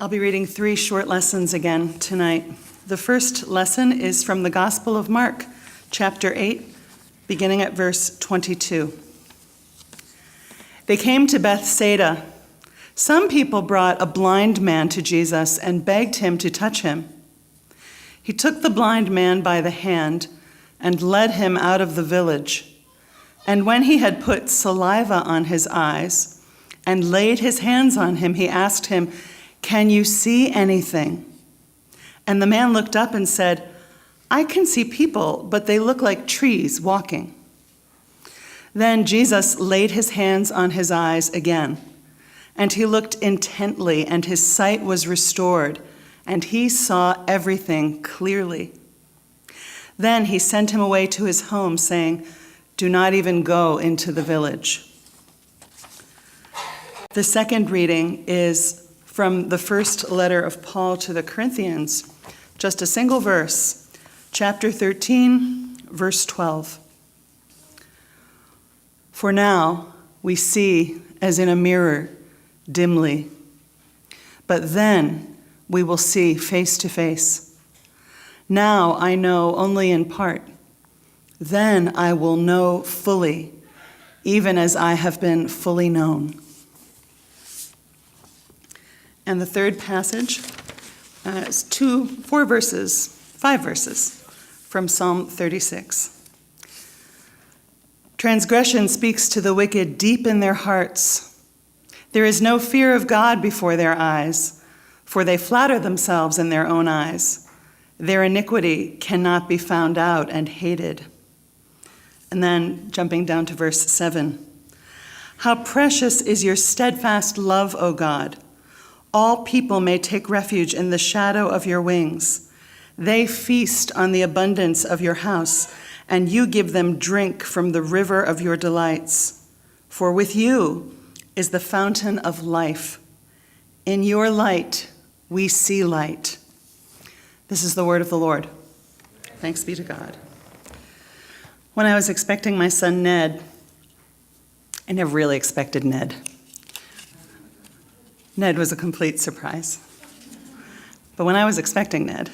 I'll be reading 3 short lessons again tonight. The first lesson is from the Gospel of Mark, chapter 8, beginning at verse 22. They came to Bethsaida. Some people brought a blind man to Jesus and begged him to touch him. He took the blind man by the hand and led him out of the village. And when he had put saliva on his eyes and laid his hands on him, he asked him, "Can you see anything?" And the man looked up and said, "I can see people, but they look like trees walking." Then Jesus laid his hands on his eyes again, and he looked intently, and his sight was restored, and he saw everything clearly. Then he sent him away to his home, saying, "Do not even go into the village." The second reading is from the first letter of Paul to the Corinthians, just a single verse, chapter 13, verse 12. For now we see as in a mirror dimly, but then we will see face to face. Now I know only in part. Then I will know fully, even as I have been fully known. And the third passage is 5 verses from Psalm 36. Transgression speaks to the wicked deep in their hearts. There is no fear of God before their eyes, for they flatter themselves in their own eyes. Their iniquity cannot be found out and hated. And then jumping down to verse 7. How precious is your steadfast love, O God! All people may take refuge in the shadow of your wings. They feast on the abundance of your house, and you give them drink from the river of your delights. For with you is the fountain of life. In your light we see light. This is the word of the Lord. Thanks be to God. When I was expecting my son Ned, I never really expected Ned. Ned was a complete surprise. But when I was expecting Ned,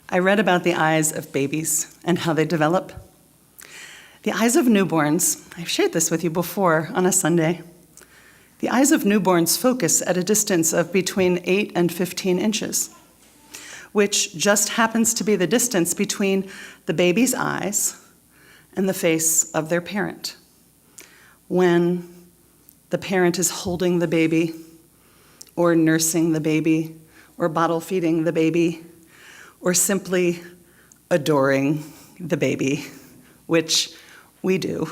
I read about the eyes of babies and how they develop. The eyes of newborns, I've shared this with you before on a Sunday. The eyes of newborns focus at a distance of between 8 and 15 inches, which just happens to be the distance between the baby's eyes and the face of their parent. When the parent is holding the baby, or nursing the baby, or bottle feeding the baby, or simply adoring the baby, which we do,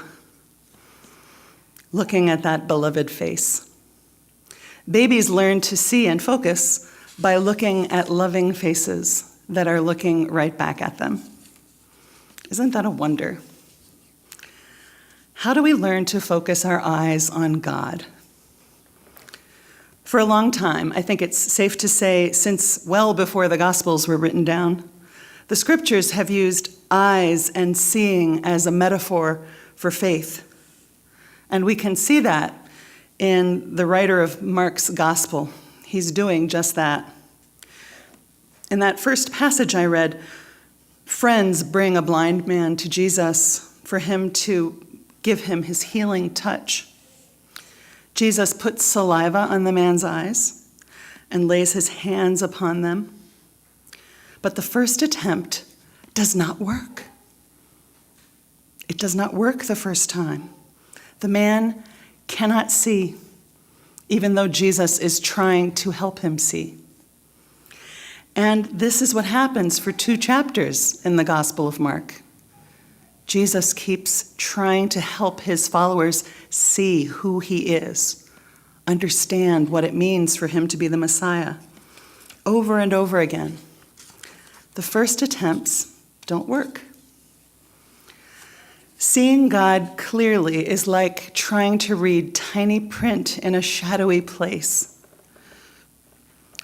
looking at that beloved face. Babies learn to see and focus by looking at loving faces that are looking right back at them. Isn't that a wonder? How do we learn to focus our eyes on God? For a long time, I think it's safe to say, since well before the Gospels were written down, the Scriptures have used eyes and seeing as a metaphor for faith. And we can see that in the writer of Mark's Gospel. He's doing just that. In that first passage I read, friends bring a blind man to Jesus for him to give him his healing touch. Jesus puts saliva on the man's eyes and lays his hands upon them. But the first attempt does not work. It does not work the first time. The man cannot see, even though Jesus is trying to help him see. And this is what happens for 2 chapters in the Gospel of Mark. Jesus keeps trying to help his followers see who he is, understand what it means for him to be the Messiah, over and over again. The first attempts don't work. Seeing God clearly is like trying to read tiny print in a shadowy place.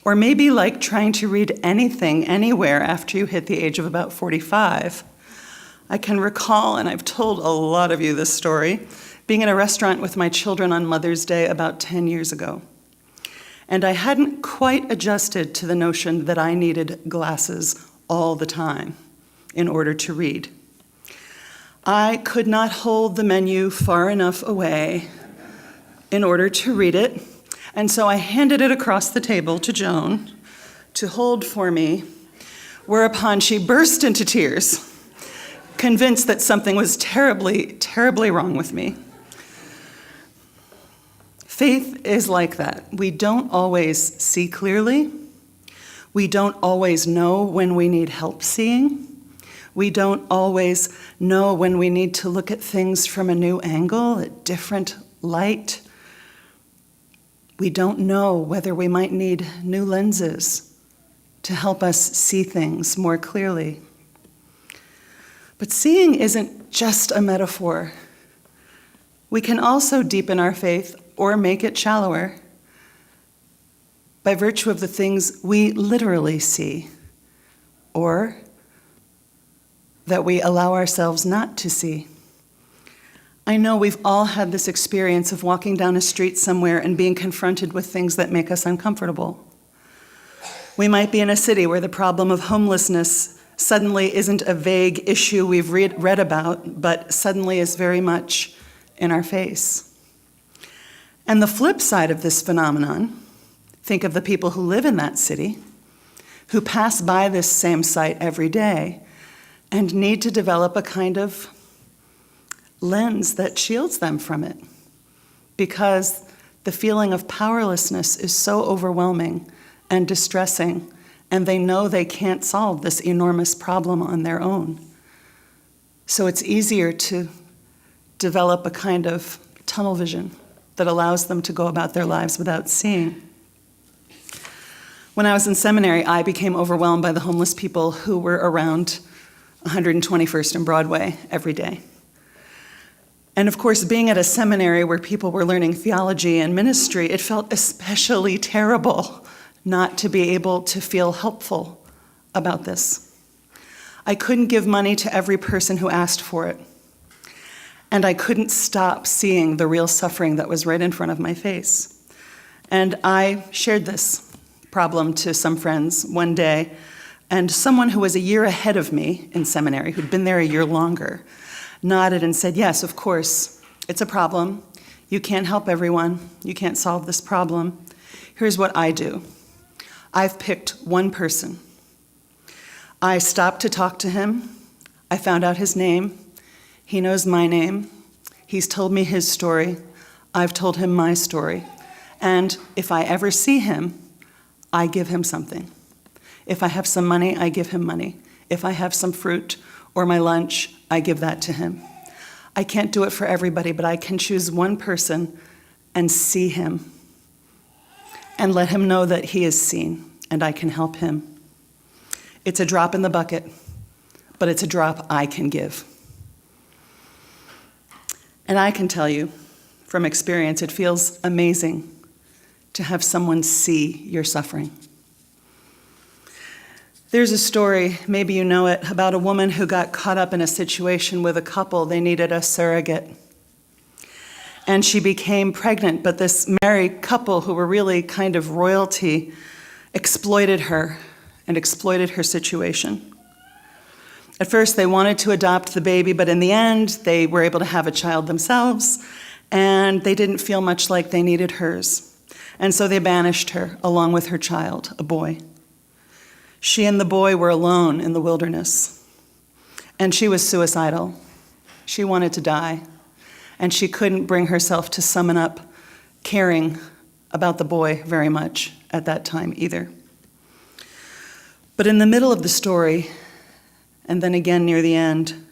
Or maybe like trying to read anything anywhere after you hit the age of about 45. I can recall, and I've told a lot of you this story, being in a restaurant with my children on Mother's Day about 10 years ago. and I hadn't quite adjusted to the notion that I needed glasses all the time in order to read. I could not hold the menu far enough away in order to read it, and so I handed it across the table to Joan to hold for me, whereupon she burst into tears, convinced that something was terribly, terribly wrong with me. Faith is like that. We don't always see clearly. We don't always know when we need help seeing. We don't always know when we need to look at things from a new angle, a different light. We don't know whether we might need new lenses to help us see things more clearly. But seeing isn't just a metaphor. We can also deepen our faith or make it shallower by virtue of the things we literally see, or that we allow ourselves not to see. I know we've all had this experience of walking down a street somewhere and being confronted with things that make us uncomfortable. We might be in a city where the problem of homelessness suddenly isn't a vague issue we've read about, but suddenly is very much in our face. And the flip side of this phenomenon, think of the people who live in that city, who pass by this same site every day and need to develop a kind of lens that shields them from it, because the feeling of powerlessness is so overwhelming and distressing, and they know they can't solve this enormous problem on their own. So it's easier to develop a kind of tunnel vision that allows them to go about their lives without seeing. When I was in seminary, I became overwhelmed by the homeless people who were around 121st and Broadway every day. And of course, being at a seminary where people were learning theology and ministry, it felt especially terrible not to be able to feel helpful about this. I couldn't give money to every person who asked for it. And I couldn't stop seeing the real suffering that was right in front of my face. And I shared this problem to some friends one day, and someone who was a year ahead of me in seminary, who'd been there a year longer, nodded and said, yes, of course, it's a problem. You can't help everyone. You can't solve this problem. Here's what I do. I've picked one person. I stopped to talk to him. I found out his name. He knows my name. He's told me his story. I've told him my story. And if I ever see him, I give him something. If I have some money, I give him money. If I have some fruit or my lunch, I give that to him. I can't do it for everybody, but I can choose one person and see him and let him know that he is seen and I can help him. It's a drop in the bucket, but it's a drop I can give. And I can tell you from experience, it feels amazing to have someone see your suffering. There's a story, maybe you know it, about a woman who got caught up in a situation with a couple. They needed a surrogate. And she became pregnant, but this married couple, who were really kind of royalty, exploited her and exploited her situation. At first, they wanted to adopt the baby, but in the end, they were able to have a child themselves, and they didn't feel much like they needed hers. And so they banished her, along with her child, a boy. She and the boy were alone in the wilderness, and she was suicidal. She wanted to die, and she couldn't bring herself to summon up caring about the boy very much at that time either. But in the middle of the story, and then again near the end,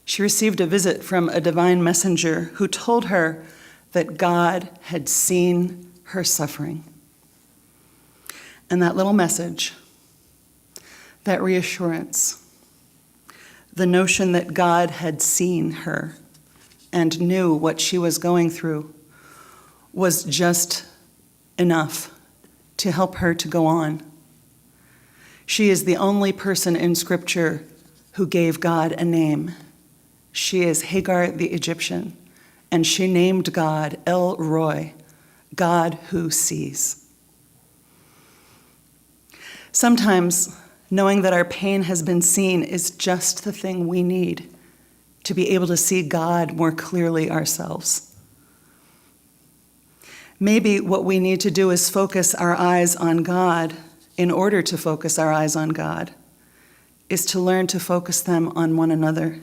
she received a visit from a divine messenger who told her that God had seen her suffering. And that little message, that reassurance, the notion that God had seen her and knew what she was going through, was just enough to help her to go on. She is the only person in Scripture who gave God a name. She is Hagar the Egyptian, and she named God El Roi, God who sees. Sometimes knowing that our pain has been seen is just the thing we need to be able to see God more clearly ourselves. Maybe what we need to do is focus our eyes on God in order to focus our eyes on God, is to learn to focus them on one another.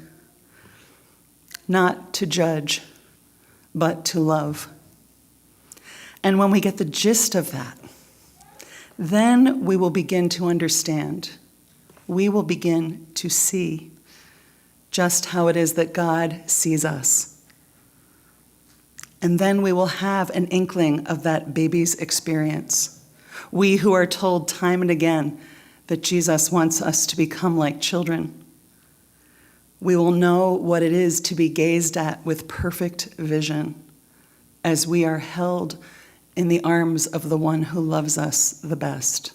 Not to judge, but to love. And when we get the gist of that, then we will begin to understand. We will begin to see just how it is that God sees us. And then we will have an inkling of that baby's experience. We who are told time and again that Jesus wants us to become like children. We will know what it is to be gazed at with perfect vision as we are held in the arms of the one who loves us the best.